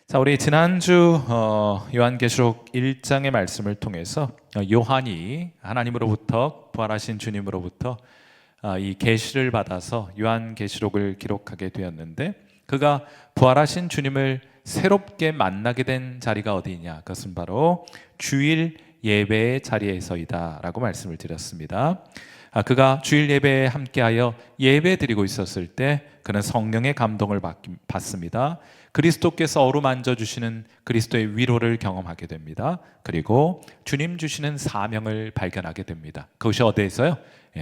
자, 우리 지난주 요한계시록 1장의 말씀을 통해서 요한이 하나님으로부터 부활하신 주님으로부터 이 계시를 받아서 요한계시록을 기록하게 되었는데, 그가 부활하신 주님을 새롭게 만나게 된 자리가 어디냐? 그것은 바로 주일 예배의 자리에서이다 라고 말씀을 드렸습니다. 그가 주일 예배에 함께하여 예배 드리고 있었을 때 그는 성령의 감동을 받습니다. 그리스도께서 어루만져 주시는 그리스도의 위로를 경험하게 됩니다. 그리고 주님 주시는 사명을 발견하게 됩니다. 그것이 어디에서요?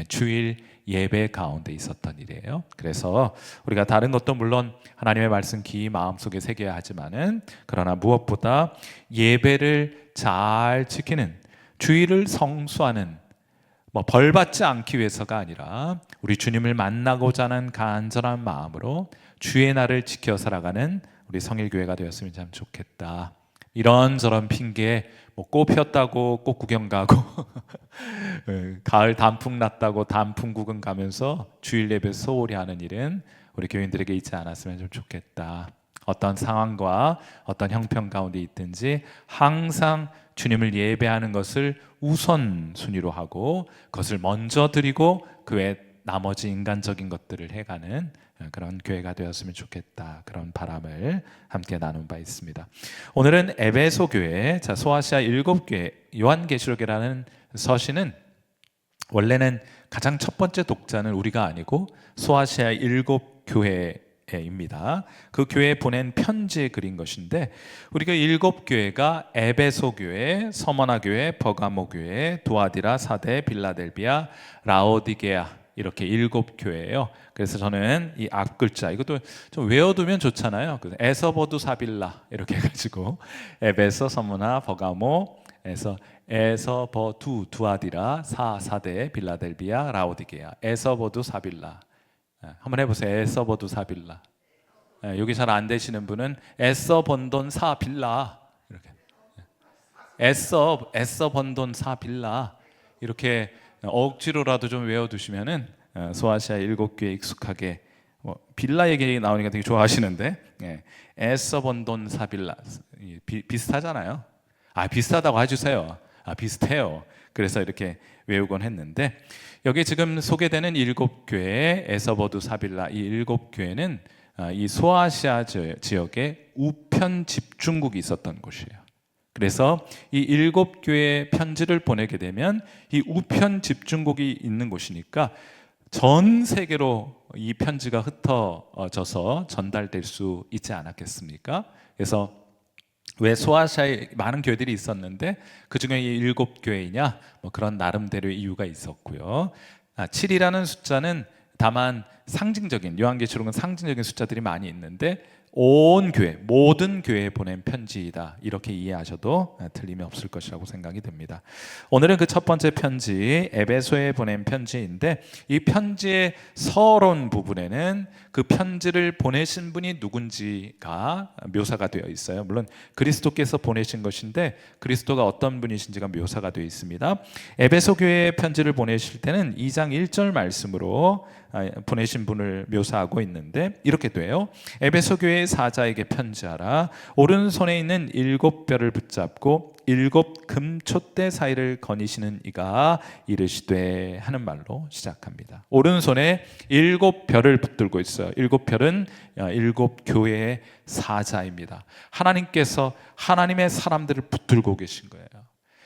주일 예배 가운데 있었던 일이에요. 그래서 우리가 다른 것도 물론 하나님의 말씀 깊이 마음속에 새겨야 하지만은, 그러나 무엇보다 예배를 잘 지키는, 주일을 성수하는, 벌 받지 않기 위해서가 아니라 우리 주님을 만나고자 하는 간절한 마음으로 주의 날을 지켜 살아가는 우리 성일교회가 되었으면 참 좋겠다. 이런저런 핑계에 꽃 폈다고 꽃 구경 가고 가을 단풍 났다고 단풍 구경 가면서 주일 예배 소홀히 하는 일은 우리 교인들에게 있지 않았으면 좀 좋겠다. 어떤 상황과 어떤 형편 가운데 있든지 항상 주님을 예배하는 것을 우선순위로 하고 그것을 먼저 드리고 그 외 나머지 인간적인 것들을 해가는 그런 교회가 되었으면 좋겠다. 그런 바람을 함께 나눈 바 있습니다. 오늘은 에베소 교회, 소아시아 7교회, 요한계시록이라는 서신은 원래는 가장 첫 번째 독자는 우리가 아니고 소아시아 7교회입니다. 그 교회에 보낸 편지에 그린 것인데, 우리가 7교회가 에베소 교회, 서머나 교회, 버가모 교회, 두아디라, 사데, 빌라델비아, 라오디게아, 이렇게 7교회예요. 그래서 저는 이 앞글자 이것도 좀 외워두면 좋잖아요. 그래서 에서보두 사빌라 이렇게 해가지고 에베소, 서머나, 버가모, 에서버두, 두아디라, 사데, 빌라델비아, 라오디게아, 에서버두 사빌라. 한번 해보세요. 에서버두 사빌라. 여기 잘 안 되시는 분은 에서번돈 사빌라, 이렇게 에서번돈 사빌라 이렇게 억지로라도 좀 외워두시면은 소아시아 7교회 익숙하게, 빌라 얘기 나오니까 되게 좋아하시는데, 에서번돈 사빌라 비슷하잖아요. 비슷하다고 해주세요. 비슷해요. 그래서 이렇게 외우곤 했는데, 여기 지금 소개되는 7교회 에서버두 사빌라, 이 7교회는 이 소아시아 지역에 우편 집중국이 있었던 곳이에요. 그래서 이 7교회에 편지를 보내게 되면 이 우편 집중국이 있는 곳이니까 전 세계로 이 편지가 흩어져서 전달될 수 있지 않았겠습니까? 그래서 왜 소아시아에 많은 교회들이 있었는데 그 중에 이 7교회이냐? 그런 나름대로의 이유가 있었고요. 7이라는 숫자는 다만 상징적인, 요한계시록은 상징적인 숫자들이 많이 있는데 온 교회, 모든 교회에 보낸 편지이다, 이렇게 이해하셔도 틀림이 없을 것이라고 생각이 듭니다. 오늘은 그 첫 번째 편지, 에베소에 보낸 편지인데, 이 편지의 서론 부분에는 그 편지를 보내신 분이 누군지가 묘사가 되어 있어요. 물론 그리스도께서 보내신 것인데 그리스도가 어떤 분이신지가 묘사가 되어 있습니다. 에베소 교회에 편지를 보내실 때는 2장 1절 말씀으로 보내신 분을 묘사하고 있는데, 이렇게 돼요. 에베소 교회의 사자에게 편지하라. 오른손에 있는 7뼈를 붙잡고 7 금촛대 사이를 거니시는 이가 이르시되, 하는 말로 시작합니다. 오른손에 7뼈를 붙들고 있어요. 7뼈는 7교회의 사자입니다. 하나님께서 하나님의 사람들을 붙들고 계신 거예요.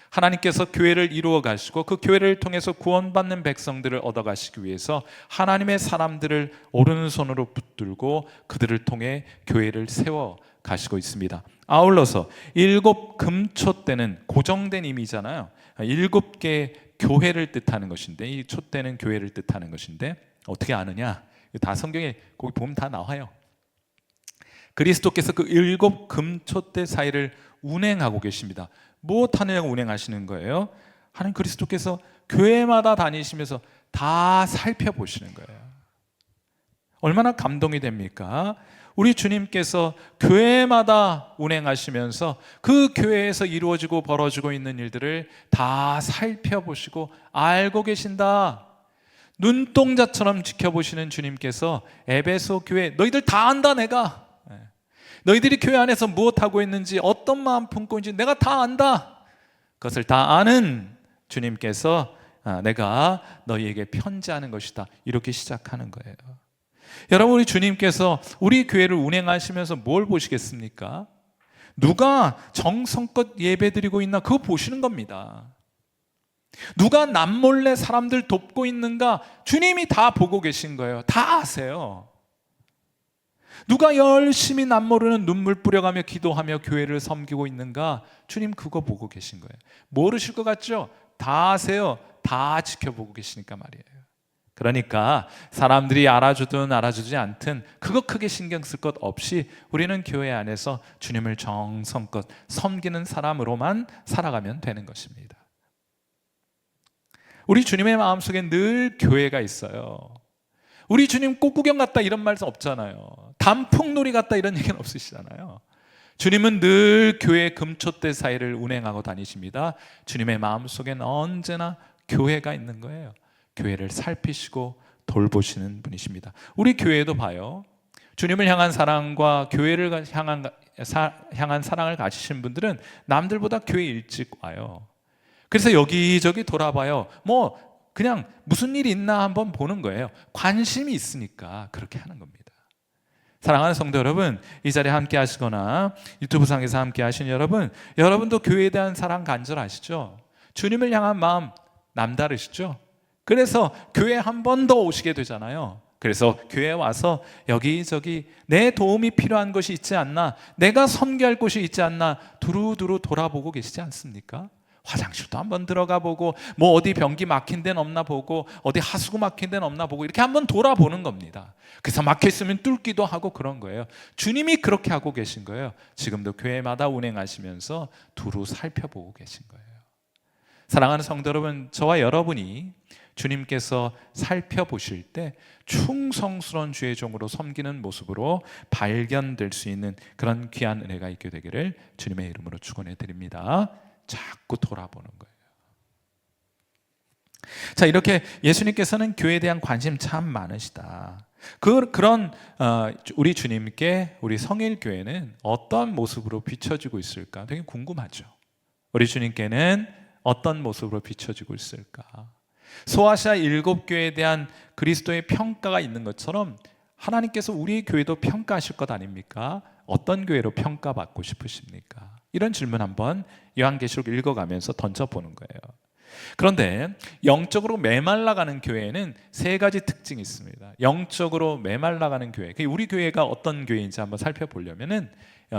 하나님께서 교회를 이루어 가시고 그 교회를 통해서 구원받는 백성들을 얻어 가시기 위해서 하나님의 사람들을 오른손으로 붙들고 그들을 통해 교회를 세워 가시고 있습니다. 아울러서 7 금촛대는 고정된 의미잖아요. 7개의 교회를 뜻하는 것인데, 이 촛대는 교회를 뜻하는 것인데 어떻게 아느냐? 다 성경에 거기 보면 다 나와요. 그리스도께서 그 7 금촛대 사이를 운행하고 계십니다. 무엇 하느냐고 운행하시는 거예요? 하나님 그리스도께서 교회마다 다니시면서 다 살펴보시는 거예요. 얼마나 감동이 됩니까? 우리 주님께서 교회마다 운행하시면서 그 교회에서 이루어지고 벌어지고 있는 일들을 다 살펴보시고 알고 계신다. 눈동자처럼 지켜보시는 주님께서 에베소 교회, 너희들 다 안다 내가. 너희들이 교회 안에서 무엇하고 있는지, 어떤 마음 품고 있는지 내가 다 안다. 그것을 다 아는 주님께서 내가 너희에게 편지하는 것이다, 이렇게 시작하는 거예요. 여러분, 우리 주님께서 우리 교회를 운행하시면서 뭘 보시겠습니까? 누가 정성껏 예배드리고 있나, 그거 보시는 겁니다. 누가 남몰래 사람들 돕고 있는가, 주님이 다 보고 계신 거예요. 다 아세요. 누가 열심히 남모르는 눈물 뿌려가며 기도하며 교회를 섬기고 있는가, 주님 그거 보고 계신 거예요. 모르실 것 같죠? 다 아세요. 다 지켜보고 계시니까 말이에요. 그러니까 사람들이 알아주든 알아주지 않든 그거 크게 신경 쓸 것 없이 우리는 교회 안에서 주님을 정성껏 섬기는 사람으로만 살아가면 되는 것입니다. 우리 주님의 마음속에 늘 교회가 있어요. 우리 주님 꽃구경 갔다 이런 말씀 없잖아요. 단풍놀이 갔다 이런 얘기는 없으시잖아요. 주님은 늘 교회 금초대 사이를 운행하고 다니십니다. 주님의 마음속에는 언제나 교회가 있는 거예요. 교회를 살피시고 돌보시는 분이십니다. 우리 교회도 봐요. 주님을 향한 사랑과 교회를 향한 사랑을 가지신 분들은 남들보다 교회 일찍 와요. 그래서 여기저기 돌아봐요. 뭐 그냥 무슨 일이 있나 한번 보는 거예요. 관심이 있으니까 그렇게 하는 겁니다. 사랑하는 성도 여러분, 이 자리에 함께 하시거나 유튜브상에서 함께 하시는 여러분도 교회에 대한 사랑 간절하시죠? 주님을 향한 마음 남다르시죠? 그래서 교회 한 번 더 오시게 되잖아요. 그래서 교회에 와서 여기저기 내 도움이 필요한 것이 있지 않나, 내가 섬기할 곳이 있지 않나 두루두루 돌아보고 계시지 않습니까? 화장실도 한번 들어가 보고, 뭐 어디 변기 막힌 데는 없나 보고, 어디 하수구 막힌 데는 없나 보고, 이렇게 한번 돌아보는 겁니다. 그래서 막혀있으면 뚫기도 하고 그런 거예요. 주님이 그렇게 하고 계신 거예요. 지금도 교회마다 운행하시면서 두루 살펴보고 계신 거예요. 사랑하는 성도 여러분, 저와 여러분이 주님께서 살펴보실 때 충성스러운 주의 종으로 섬기는 모습으로 발견될 수 있는 그런 귀한 은혜가 있게 되기를 주님의 이름으로 축원해 드립니다. 자꾸 돌아보는 거예요. 자, 이렇게 예수님께서는 교회에 대한 관심 참 많으시다. 그런 우리 주님께 우리 성일교회는 어떤 모습으로 비춰지고 있을까 되게 궁금하죠. 우리 주님께는 어떤 모습으로 비춰지고 있을까? 소아시아 7교회에 대한 그리스도의 평가가 있는 것처럼 하나님께서 우리 교회도 평가하실 것 아닙니까? 어떤 교회로 평가받고 싶으십니까? 이런 질문 한번 요한계시록 읽어가면서 던져보는 거예요. 그런데 영적으로 메말라가는 교회에는 세 가지 특징이 있습니다. 영적으로 메말라가는 교회, 우리 교회가 어떤 교회인지 한번 살펴보려면은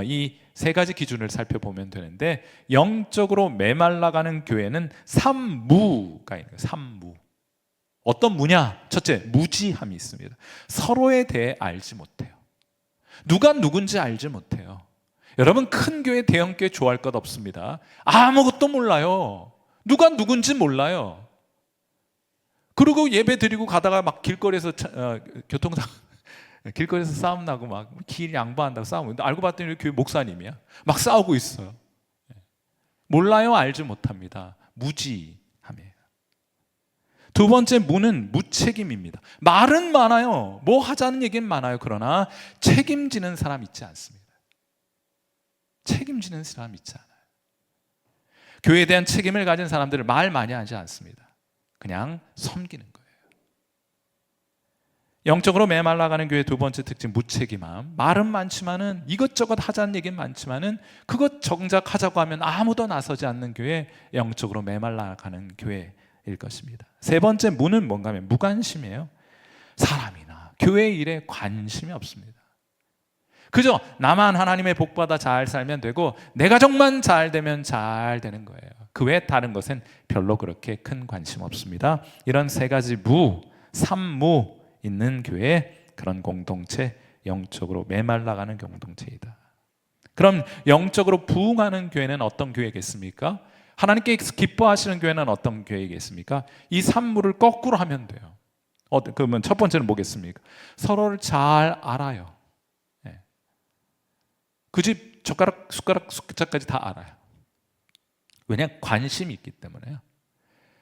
이 세 가지 기준을 살펴보면 되는데, 영적으로 메말라가는 교회는 삼무가 있는 거예요. 삼무. 어떤 무냐? 첫째, 무지함이 있습니다. 서로에 대해 알지 못해요. 누가 누군지 알지 못해요. 여러분, 큰 교회, 대형 교회 좋아할 것 없습니다. 아무것도 몰라요. 누가 누군지 몰라요. 그리고 예배 드리고 가다가 막 길거리에서 길거리에서 싸움 나고 막 길 양보한다고 싸우고, 알고 봤더니 교회 목사님이야. 막 싸우고 있어요. 몰라요, 알지 못합니다. 무지함이에요. 두 번째 무는 무책임입니다. 말은 많아요. 뭐 하자는 얘기는 많아요. 그러나 책임지는 사람 있지 않습니다. 책임지는 사람 있지 않아요. 교회에 대한 책임을 가진 사람들을 말 많이 하지 않습니다. 그냥 섬기는 거예요. 영적으로 메말라가는 교회 두 번째 특징, 무책임함. 말은 많지만은, 이것저것 하자는 얘기는 많지만은 그것 정작 하자고 하면 아무도 나서지 않는 교회, 영적으로 메말라가는 교회일 것입니다. 세 번째 무는 뭔가 하면 무관심이에요. 사람이나 교회 일에 관심이 없습니다. 그죠? 나만 하나님의 복받아 잘 살면 되고 내 가족만 잘 되면 잘 되는 거예요. 그 외에 다른 것은 별로 그렇게 큰 관심 없습니다. 이런 세 가지 무, 삼무 있는 교회, 그런 공동체, 영적으로 메말라가는 공동체이다. 그럼 영적으로 부흥하는 교회는 어떤 교회겠습니까? 하나님께서 기뻐하시는 교회는 어떤 교회겠습니까? 이 삼무를 거꾸로 하면 돼요. 그러면 첫 번째는 뭐겠습니까? 서로를 잘 알아요. 그 집 젓가락, 숟가락, 숟자까지 다 알아요. 왜냐? 관심이 있기 때문에요.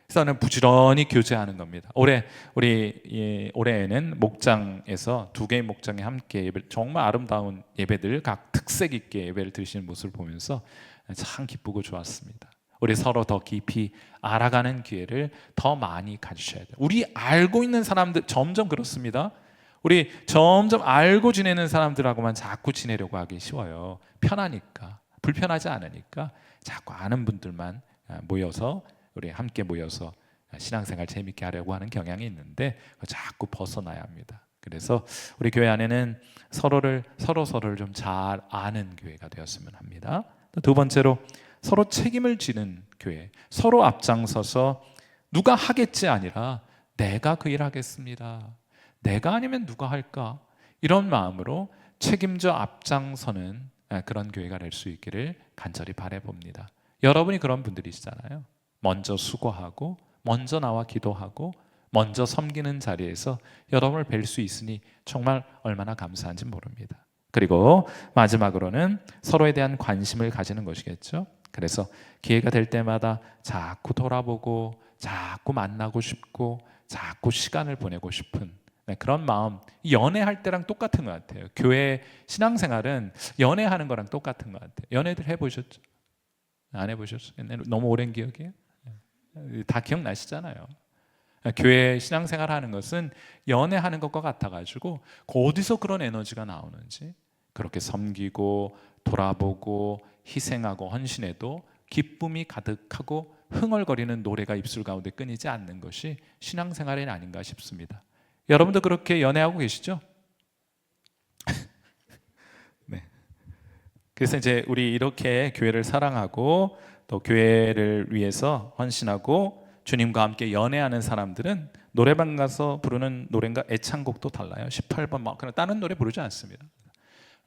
그래서 부지런히 교제하는 겁니다. 올해에는 목장에서 두 개의 목장에 함께 정말 아름다운 예배들, 각 특색 있게 예배를 드리시는 모습을 보면서 참 기쁘고 좋았습니다. 우리 서로 더 깊이 알아가는 기회를 더 많이 가지셔야 돼요. 우리 알고 있는 사람들 점점 그렇습니다. 우리 점점 알고 지내는 사람들하고만 자꾸 지내려고 하기 쉬워요. 편하니까, 불편하지 않으니까 자꾸 아는 분들만 모여서 우리 함께 모여서 신앙생활 재밌게 하려고 하는 경향이 있는데 자꾸 벗어나야 합니다. 그래서 우리 교회 안에는 서로를 좀 잘 아는 교회가 되었으면 합니다. 두 번째로 서로 책임을 지는 교회, 서로 앞장서서 누가 하겠지 아니라 내가 그 일 하겠습니다. 내가 아니면 누가 할까? 이런 마음으로 책임져 앞장서는 그런 교회가 될 수 있기를 간절히 바라봅니다. 여러분이 그런 분들이시잖아요. 먼저 수고하고 먼저 나와 기도하고 먼저 섬기는 자리에서 여러분을 뵐 수 있으니 정말 얼마나 감사한지 모릅니다. 그리고 마지막으로는 서로에 대한 관심을 가지는 것이겠죠. 그래서 기회가 될 때마다 자꾸 돌아보고 자꾸 만나고 싶고 자꾸 시간을 보내고 싶은 그런 마음, 연애할 때랑 똑같은 것 같아요. 교회 신앙생활은 연애하는 거랑 똑같은 것 같아요. 연애들 해보셨죠? 안 해보셨어요? 너무 오랜 기억이에요? 다 기억나시잖아요. 교회 신앙생활 하는 것은 연애하는 것과 같아가지고 어디서 그런 에너지가 나오는지, 그렇게 섬기고 돌아보고 희생하고 헌신해도 기쁨이 가득하고 흥얼거리는 노래가 입술 가운데 끊이지 않는 것이 신앙생활이 아닌가 싶습니다. 여러분도 그렇게 연애하고 계시죠? 네. 그래서 이제 우리 이렇게 교회를 사랑하고 또 교회를 위해서 헌신하고 주님과 함께 연애하는 사람들은 노래방 가서 부르는 노래가 애창곡도 달라요. 18번 막 그냥 다른 노래 부르지 않습니다.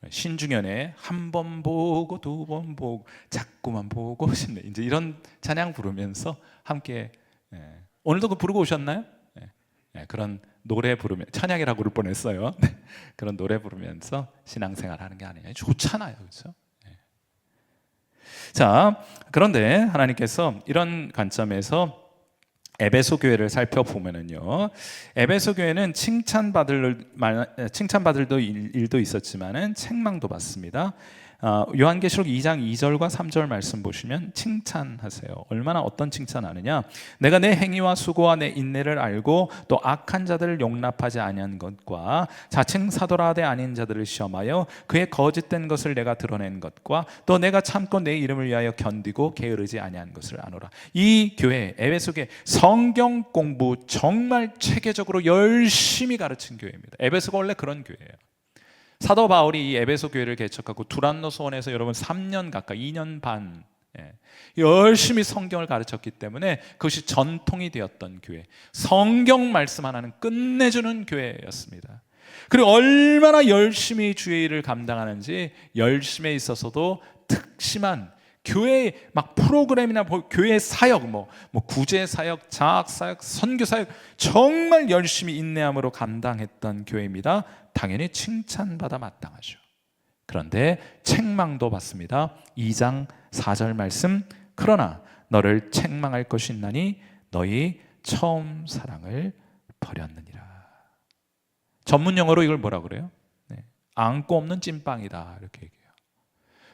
신중현의 한 번 보고 두 번 보고 자꾸만 보고 싶네, 이제 이런 찬양 부르면서 함께 오늘도 그 부르고 오셨나요? 그런 노래 부르면 찬양이라고 부를 뻔했어요. 그런 노래 부르면서 신앙생활 하는 게 아니냐, 좋잖아요, 그렇죠? 자, 그런데 하나님께서 이런 관점에서 에베소 교회를 살펴보면은요, 에베소 교회는 칭찬받을 일도 있었지만은 책망도 받습니다. 요한계시록 2장 2절과 3절 말씀 보시면 칭찬하세요. 얼마나 어떤 칭찬하느냐? 내가 내 행위와 수고와 내 인내를 알고 또 악한 자들을 용납하지 아니한 것과 자칭 사도라되 아닌 자들을 시험하여 그의 거짓된 것을 내가 드러낸 것과 또 내가 참고 내 이름을 위하여 견디고 게으르지 아니한 것을 아노라. 이 교회 에베소 교회 성경 공부 정말 체계적으로 열심히 가르친 교회입니다. 에베소가 원래 그런 교회예요. 사도 바울이 이 에베소 교회를 개척하고 두란노 소원에서 여러분 3년 가까이 2년 반 열심히 성경을 가르쳤기 때문에 그것이 전통이 되었던 교회, 성경 말씀 하나는 끝내주는 교회였습니다. 그리고 얼마나 열심히 주의 일을 감당하는지, 열심에 있어서도 특심한 교회 막 프로그램이나 교회 사역, 뭐 구제 사역, 장학 사역, 선교 사역 정말 열심히 인내함으로 감당했던 교회입니다. 당연히 칭찬받아 마땅하죠. 그런데 책망도 받습니다. 2장 4절 말씀, 그러나 너를 책망할 것이 있나니 너희 처음 사랑을 버렸느니라. 전문 용어로 이걸 뭐라 그래요? 안고 없는 찐빵이다, 이렇게 얘기해요.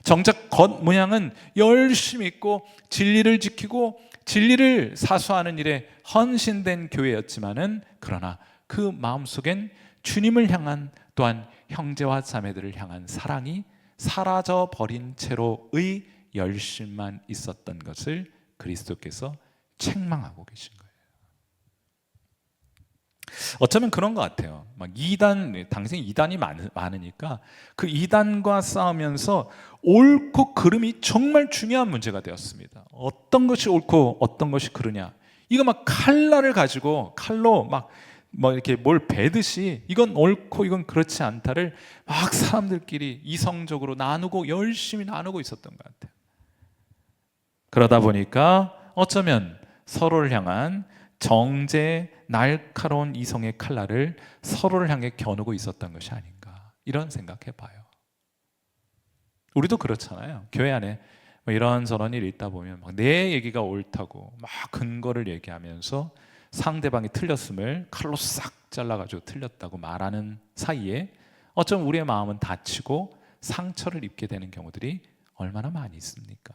정작 겉모양은 열심히 있고 진리를 지키고 진리를 사수하는 일에 헌신된 교회였지만은, 그러나 그 마음속엔 주님을 향한, 또한 형제와 자매들을 향한 사랑이 사라져 버린 채로의 열심만 있었던 것을 그리스도께서 책망하고 계신 거예요. 어쩌면 그런 것 같아요. 막 당시에 이단이 많으니까 그 이단과 싸우면서 옳고 그름이 정말 중요한 문제가 되었습니다. 어떤 것이 옳고 어떤 것이 그르냐, 이거 막 칼날을 가지고 칼로 막 이렇게 뭘 베듯이 이건 옳고 이건 그렇지 않다를 막 사람들끼리 이성적으로 나누고 열심히 나누고 있었던 것 같아요. 그러다 보니까 어쩌면 서로를 향한 정죄 날카로운 이성의 칼날을 서로를 향해 겨누고 있었던 것이 아닌가, 이런 생각해 봐요. 우리도 그렇잖아요. 교회 안에 뭐 이런저런 일이 있다 보면 막 내 얘기가 옳다고 막 근거를 얘기하면서 상대방이 틀렸음을 칼로 싹 잘라가지고 틀렸다고 말하는 사이에 어쩜 우리의 마음은 다치고 상처를 입게 되는 경우들이 얼마나 많이 있습니까?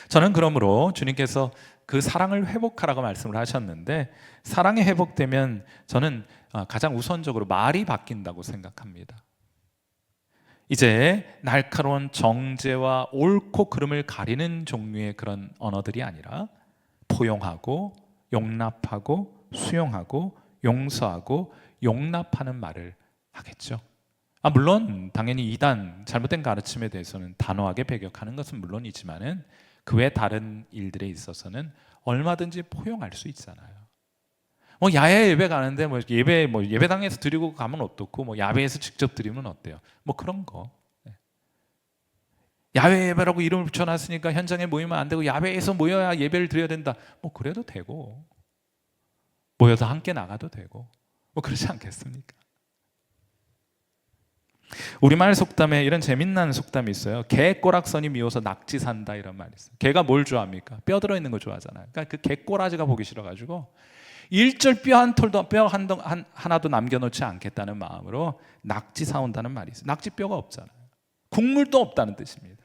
저는 그러므로 주님께서 그 사랑을 회복하라고 말씀을 하셨는데, 사랑이 회복되면 저는 가장 우선적으로 말이 바뀐다고 생각합니다. 이제 날카로운 정죄와 옳고 그름을 가리는 종류의 그런 언어들이 아니라 포용하고 용납하고 수용하고 용서하고 용납하는 말을 하겠죠. 물론 당연히 이단 잘못된 가르침에 대해서는 단호하게 배격하는 것은 물론이지만은 그 외 다른 일들에 있어서는 얼마든지 포용할 수 있잖아요. 야외 예배 가는데 예배당에서 드리고 가면 어떻고 야외에서 직접 드리면 어때요? 그런 거. 야외 예배라고 이름을 붙여놨으니까 현장에 모이면 안 되고 야외에서 모여야 예배를 드려야 된다. 그래도 되고 모여서 함께 나가도 되고 그렇지 않겠습니까? 우리말 속담에 이런 재밌는 속담이 있어요. 개 꼬락선이 미워서 낙지 산다, 이런 말이 있어요. 개가 뭘 좋아합니까? 뼈 들어있는 거 좋아하잖아요. 그러니까 그 개 꼬라지가 보기 싫어가지고 일절 뼈 하나도 남겨놓지 않겠다는 마음으로 낙지 사온다는 말이 있어요. 낙지 뼈가 없잖아요. 국물도 없다는 뜻입니다.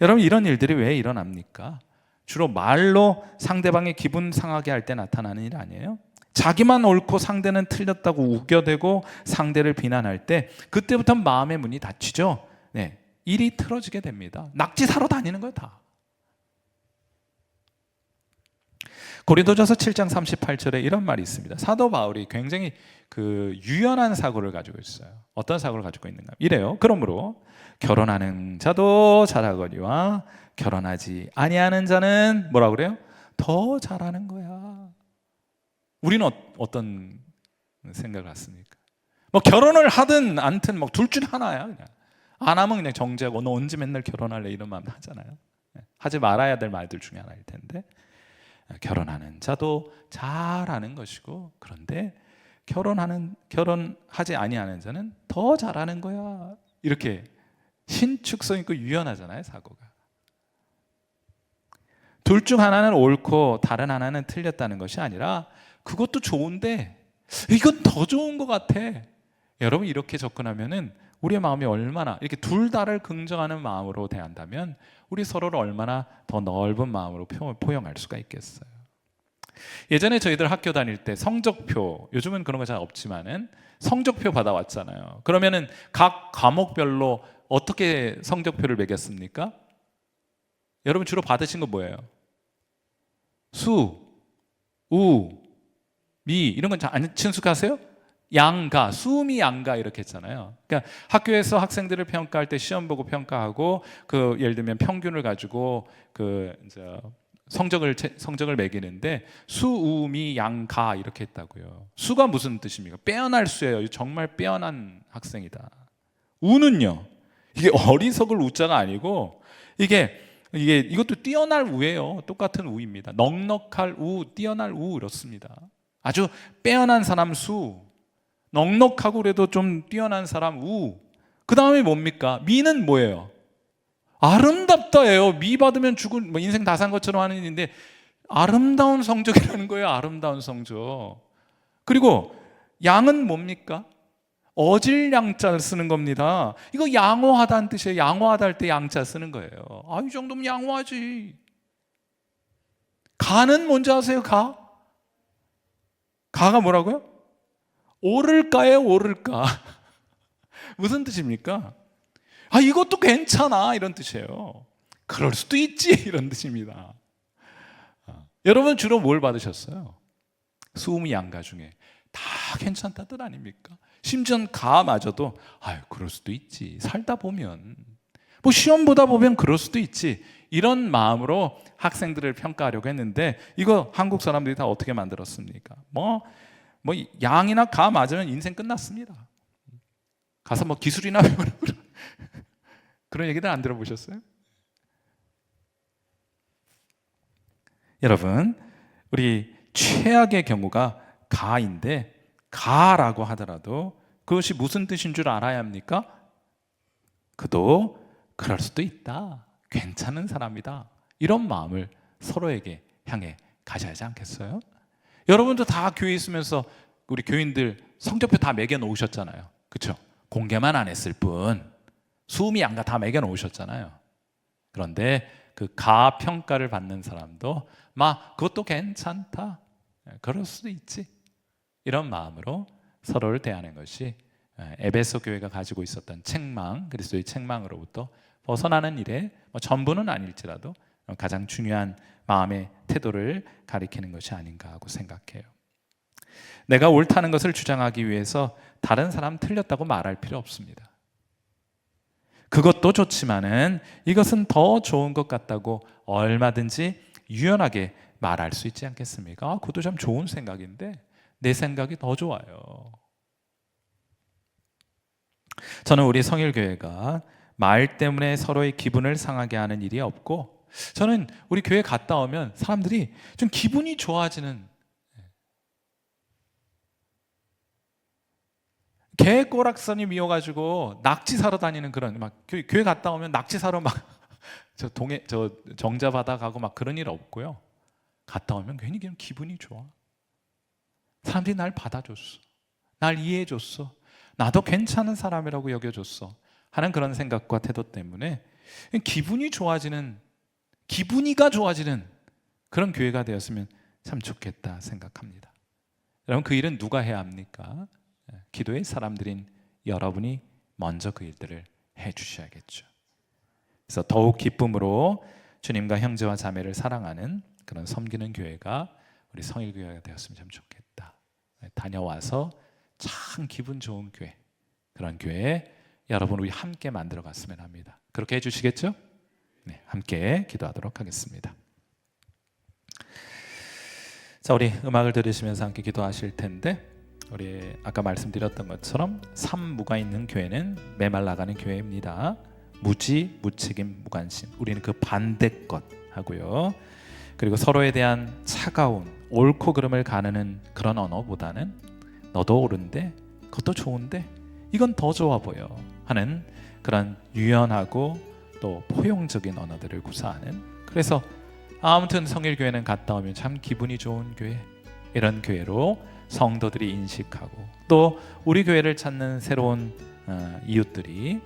여러분, 이런 일들이 왜 일어납니까? 주로 말로 상대방의 기분 상하게 할 때 나타나는 일 아니에요? 자기만 옳고 상대는 틀렸다고 우겨대고 상대를 비난할 때 그때부터 마음의 문이 닫히죠. 일이 틀어지게 됩니다. 낙지 사러 다니는 거예요, 다. 고린도전서 7장 38절에 이런 말이 있습니다. 사도 바울이 굉장히 유연한 사고를 가지고 있어요. 어떤 사고를 가지고 있는가? 이래요. 그러므로 결혼하는 자도 잘하거니와 결혼하지 아니하는 자는 뭐라 그래요? 더 잘하는 거야. 우리는 어떤 생각을 갖습니까? 결혼을 하든 않든 둘 중 하나야. 그냥 안 하면 그냥 정죄하고 너 언제 맨날 결혼할래 이런 마음 하잖아요. 하지 말아야 될 말들 중에 하나일 텐데, 결혼하는 자도 잘하는 것이고 그런데 결혼하지 아니하는 자는 더 잘하는 거야. 이렇게 신축성 있고 유연하잖아요, 사고가. 둘 중 하나는 옳고 다른 하나는 틀렸다는 것이 아니라 그것도 좋은데 이건 더 좋은 것 같아. 여러분, 이렇게 접근하면은 우리의 마음이 얼마나, 이렇게 둘 다를 긍정하는 마음으로 대한다면 우리 서로를 얼마나 더 넓은 마음으로 포용할 수가 있겠어요. 예전에 저희들 학교 다닐 때 성적표, 요즘은 그런 거 잘 없지만은 성적표 받아왔잖아요. 그러면은 각 과목별로 어떻게 성적표를 매겼습니까? 여러분 주로 받으신 거 뭐예요? 수, 우, 미 이런 건 잘 안 친숙하세요? 양가, 수미 양가 이렇게 했잖아요. 그러니까 학교에서 학생들을 평가할 때 시험 보고 평가하고 예를 들면 평균을 가지고 이제 성적을 매기는데 수, 우, 미, 양, 가 이렇게 했다고요. 수가 무슨 뜻입니까? 빼어날 수예요. 정말 빼어난 학생이다. 우는요, 이게 어리석을 우자가 아니고 이것도 뛰어날 우예요. 똑같은 우입니다. 넉넉할 우, 뛰어날 우 이렇습니다. 아주 빼어난 사람 수, 넉넉하고 그래도 좀 뛰어난 사람 우. 그 다음에 뭡니까? 미는 뭐예요? 아름답다예요. 미 받으면 죽은 인생 다 산 것처럼 하는 일인데 아름다운 성적이라는 거예요. 아름다운 성적. 그리고 양은 뭡니까? 어질 양자를 쓰는 겁니다. 이거 양호하다는 뜻이에요. 양호하다 할 때 양자 쓰는 거예요. 이 정도면 양호하지. 가는 뭔지 아세요? 가가 뭐라고요? 오를까요? 오를까? 무슨 뜻입니까? 이것도 괜찮아 이런 뜻이에요. 그럴 수도 있지 이런 뜻입니다. 여러분 주로 뭘 받으셨어요? 수음이 양가 중에 다 괜찮다 뜻 아닙니까? 심지어 가마저도 그럴 수도 있지. 살다 보면 시험 보다 보면 그럴 수도 있지. 이런 마음으로 학생들을 평가하려고 했는데 이거 한국 사람들이 다 어떻게 만들었습니까? 양이나 가 맞으면 인생 끝났습니다. 가서 기술이나 그런 얘기들 안 들어보셨어요? 여러분, 우리 최악의 경우가 가인데 가라고 하더라도 그것이 무슨 뜻인 줄 알아야 합니까? 그도 그럴 수도 있다. 괜찮은 사람이다. 이런 마음을 서로에게 향해 가져야 하지 않겠어요? 여러분도 다 교회에 있으면서 우리 교인들 성적표 다 매겨 놓으셨잖아요. 그렇죠? 공개만 안 했을 뿐 수음이 양가 다 매겨 놓으셨잖아요. 그런데 그 가평가를 받는 사람도 그것도 괜찮다. 그럴 수도 있지. 이런 마음으로 서로를 대하는 것이 에베소 교회가 가지고 있었던 책망, 그리스도의 책망으로부터 벗어나는 일에 전부는 아닐지라도 가장 중요한 마음의 태도를 가리키는 것이 아닌가 하고 생각해요. 내가 옳다는 것을 주장하기 위해서 다른 사람 틀렸다고 말할 필요 없습니다. 그것도 좋지만은 이것은 더 좋은 것 같다고 얼마든지 유연하게 말할 수 있지 않겠습니까? 그것도 참 좋은 생각인데 내 생각이 더 좋아요. 저는 우리 성일교회가 말 때문에 서로의 기분을 상하게 하는 일이 없고, 저는 우리 교회 갔다 오면 사람들이 좀 기분이 좋아지는, 개꼬락선이 미워가지고 낙지 사러 다니는 그런, 교회 갔다 오면 낙지 사러 저 정자 받아 가고 그런 일 없고요. 갔다 오면 괜히 그냥 기분이 좋아. 사람들이 날 받아줬어, 날 이해해줬어, 나도 괜찮은 사람이라고 여겨줬어 하는 그런 생각과 태도 때문에 기분이가 좋아지는 그런 교회가 되었으면 참 좋겠다 생각합니다. 여러분, 그 일은 누가 해야 합니까? 기도의 사람들인 여러분이 먼저 그 일들을 해주셔야겠죠. 그래서 더욱 기쁨으로 주님과 형제와 자매를 사랑하는 그런 섬기는 교회가 우리 성일교회가 되었으면 참 좋겠다. 다녀와서 참 기분 좋은 교회, 그런 교회 여러분 우리 함께 만들어 갔으면 합니다. 그렇게 해주시겠죠? 네, 함께 기도하도록 하겠습니다. 자, 우리 음악을 들으시면서 함께 기도하실 텐데, 우리 아까 말씀드렸던 것처럼 삼무가 있는 교회는 메말라가는 교회입니다. 무지, 무책임, 무관심. 우리는 그 반대 것 하고요. 그리고 서로에 대한 차가운 옳고 그름을 가르는 그런 언어보다는 너도 옳은데 그것도 좋은데 이건 더 좋아 보여 하는 그런 유연하고 또 포용적인 언어들을 구사하는, 그래서 아무튼 성일교회는 갔다 오면 참 기분이 좋은 교회, 이런 교회로 성도들이 인식하고 또 우리 교회를 찾는 새로운 이웃들이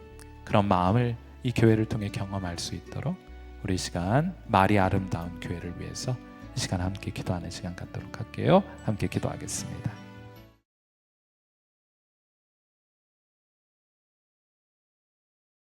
그런 마음을 이 교회를 통해 경험할 수 있도록 우리 시간 말이 아름다운 교회를 위해서 이 시간 함께 기도하는 시간 갖도록 할게요. 함께 기도하겠습니다.